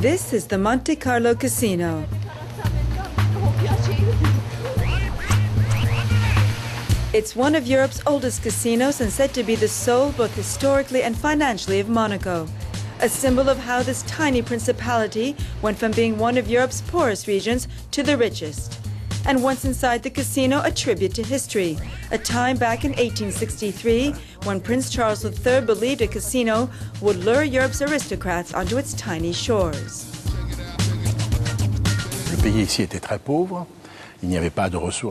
This is the Monte Carlo Casino. It's one of Europe's oldest casinos and said to be the soul both historically and financially of Monaco. A symbol of how this tiny principality went from being one of Europe's poorest regions to the richest. And once inside the casino, a tribute to history, a time back in 1863 when Prince Charles III believed a casino would lure Europe's aristocrats onto its tiny shores.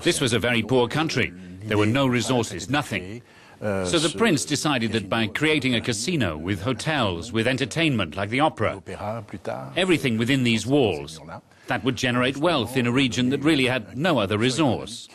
This was a very poor country. There were no resources, nothing. So the prince decided that by creating a casino with hotels, with entertainment like the opera, everything within these walls, that would generate wealth in a region that really had no other resource.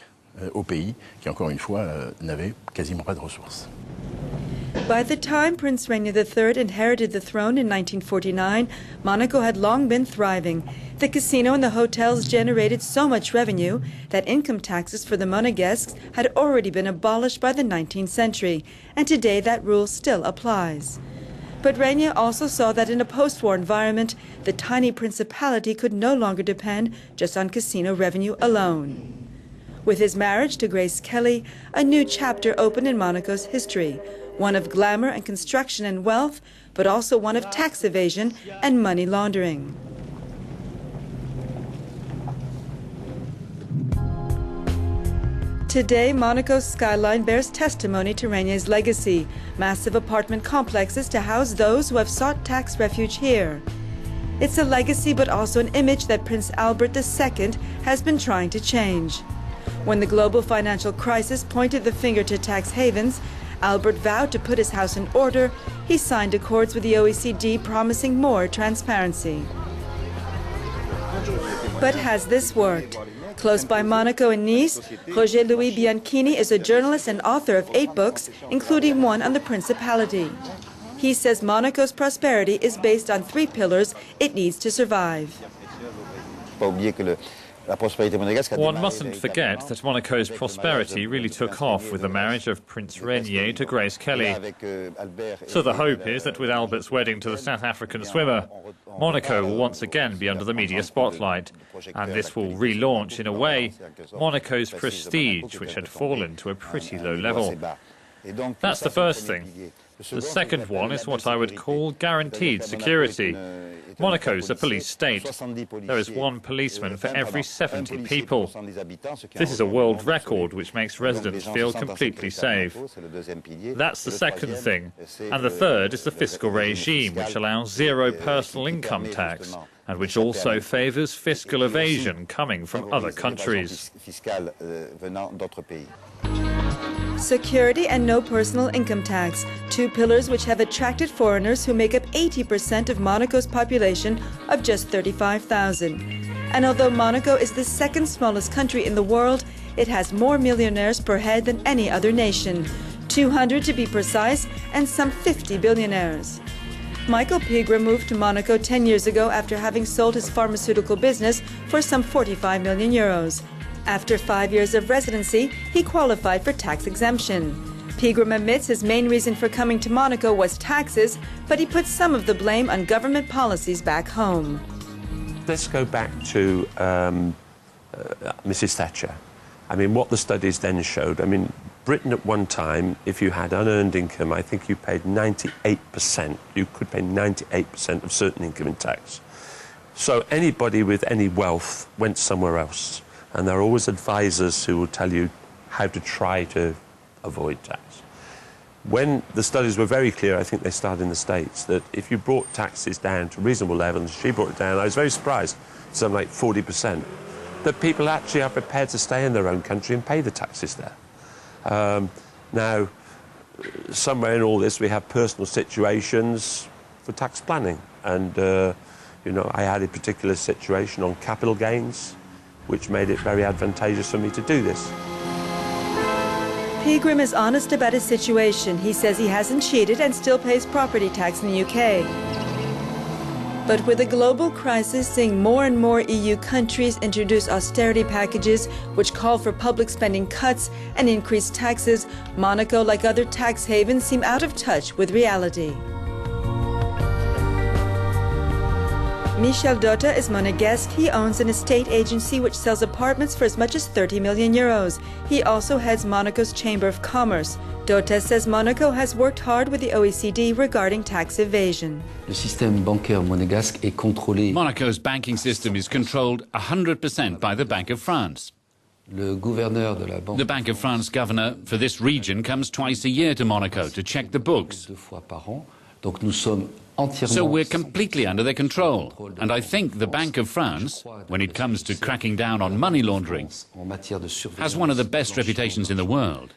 By the time Prince Rainier III inherited the throne in 1949, Monaco had long been thriving. The casino and the hotels generated so much revenue that income taxes for the Monegasques had already been abolished by the 19th century, and today that rule still applies. But Rainier also saw that in a post-war environment, the tiny principality could no longer depend just on casino revenue alone. With his marriage to Grace Kelly, a new chapter opened in Monaco's history, one of glamour and construction and wealth, but also one of tax evasion and money laundering. Today, Monaco's skyline bears testimony to Rainier's legacy, massive apartment complexes to house those who have sought tax refuge here. It's a legacy, but also an image that Prince Albert II has been trying to change. When the global financial crisis pointed the finger to tax havens, Albert vowed to put his house in order. He signed accords with the OECD promising more transparency. But has this worked? Close by Monaco and Nice, Roger Louis Bianchini is a journalist and author of 8 books, including one on the Principality. He says Monaco's prosperity is based on 3 pillars it needs to survive. One mustn't forget that Monaco's prosperity really took off with the marriage of Prince Rainier to Grace Kelly. So the hope is that with Albert's wedding to the South African swimmer, Monaco will once again be under the media spotlight, and this will relaunch, in a way, Monaco's prestige, which had fallen to a pretty low level. That's the first thing. The second one is what I would call guaranteed security. Monaco's a police state. There is 1 policeman for every 70 people. This is a world record which makes residents feel completely safe. That's the second thing. And the third is the fiscal regime, which allows 0 personal income tax, and which also favours fiscal evasion coming from other countries. Security and no personal income tax, 2 pillars which have attracted foreigners who make up 80% of Monaco's population of just 35,000. And although Monaco is the 2nd smallest country in the world, it has more millionaires per head than any other nation, 200 to be precise, and some 50 billionaires. Michael Pigre moved to Monaco 10 years ago after having sold his pharmaceutical business for some 45 million euros. After 5 years of residency, he qualified for tax exemption. Pigre admits his main reason for coming to Monaco was taxes, but he puts some of the blame on government policies back home. Let's go back to Mrs. Thatcher. I mean, what the studies then showed, I mean, Britain at one time, if you had unearned income, I think you paid 98%. You could pay 98% of certain income in tax. So anybody with any wealth went somewhere else. And there are always advisors who will tell you how to try to avoid tax. When the studies were very clear, I think they started in the States, that if you brought taxes down to reasonable levels, she brought it down, I was very surprised, something like 40%, that people actually are prepared to stay in their own country and pay the taxes there. Now, somewhere in all this, we have personal situations for tax planning. And, you know, I had a particular situation on capital gains, which made it very advantageous for me to do this. Pigre is honest about his situation. He says he hasn't cheated and still pays property tax in the UK. But with a global crisis seeing more and more EU countries introduce austerity packages which call for public spending cuts and increased taxes, Monaco, like other tax havens, seem out of touch with reality. Michel Dota is Monegasque. He owns an estate agency which sells apartments for as much as 30 million euros. He also heads Monaco's Chamber of Commerce. Dota says Monaco has worked hard with the OECD regarding tax evasion. Monaco's banking system is controlled 100% by the Bank of France. The Bank of France governor for this region comes twice a year to Monaco to check the books. So we're completely under their control. And I think the Bank of France, when it comes to cracking down on money laundering, has one of the best reputations in the world.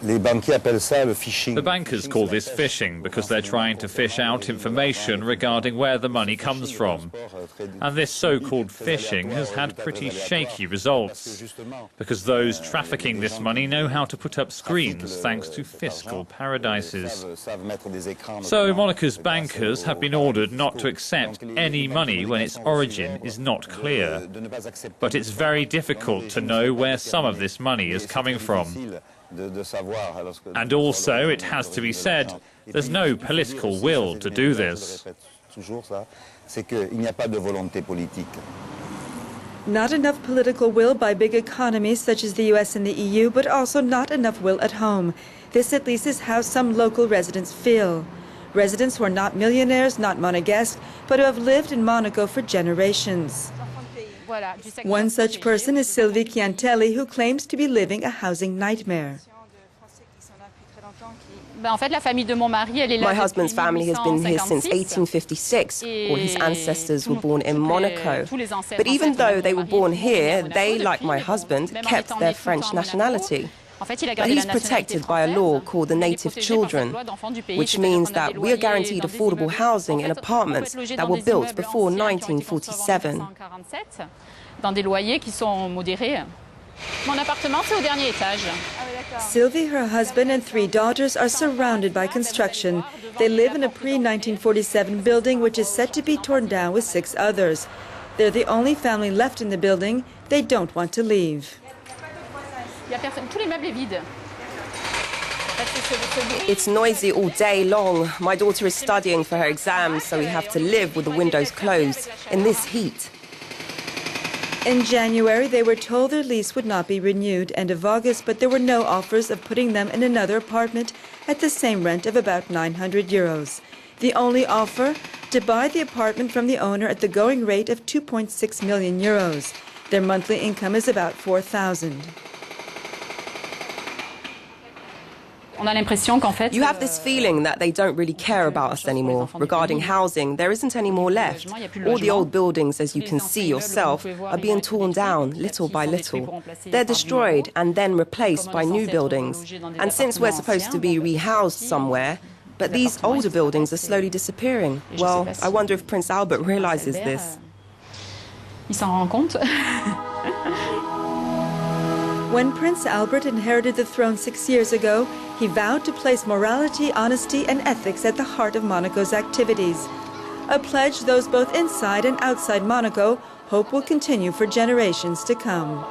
The bankers call this phishing because they're trying to fish out information regarding where the money comes from. And this so-called phishing has had pretty shaky results, because those trafficking this money know how to put up screens thanks to fiscal paradises. So Monaco's bankers have been ordered not to accept any money when its origin is not clear. But it's very difficult to know where some of this money is coming from. And also, it has to be said, there's no political will to do this. Not enough political will by big economies such as the US and the EU, but also not enough will at home. This at least is how some local residents feel. Residents who are not millionaires, not Monegasque, but who have lived in Monaco for generations. One such person is Sylvie Chiantelli, who claims to be living a housing nightmare. My husband's family has been here since 1856. All his ancestors were born in Monaco. But even though they were born here, they, like my husband, kept their French nationality. But he's protected by a law called the Native Children, which means that we are guaranteed affordable housing in apartments that were built before 1947. Sylvie, her husband and 3 daughters are surrounded by construction. They live in a pre-1947 building which is set to be torn down with 6 others. They're the only family left in the building. They don't want to leave. It's noisy all day long. My daughter is studying for her exams, so we have to live with the windows closed in this heat. In January, they were told their lease would not be renewed end of August, but there were no offers of putting them in another apartment at the same rent of about 900 euros. The only offer? To buy the apartment from the owner at the going rate of 2.6 million euros. Their monthly income is about 4,000. You have this feeling that they don't really care about us anymore. Regarding housing, there isn't any more left. All the old buildings, as you can see yourself, are being torn down little by little. They're destroyed and then replaced by new buildings. And since we're supposed to be rehoused somewhere, but these older buildings are slowly disappearing. Well, I wonder if Prince Albert realizes this. When Prince Albert inherited the throne 6 years ago, he vowed to place morality, honesty, and ethics at the heart of Monaco's activities. A pledge those both inside and outside Monaco hope will continue for generations to come.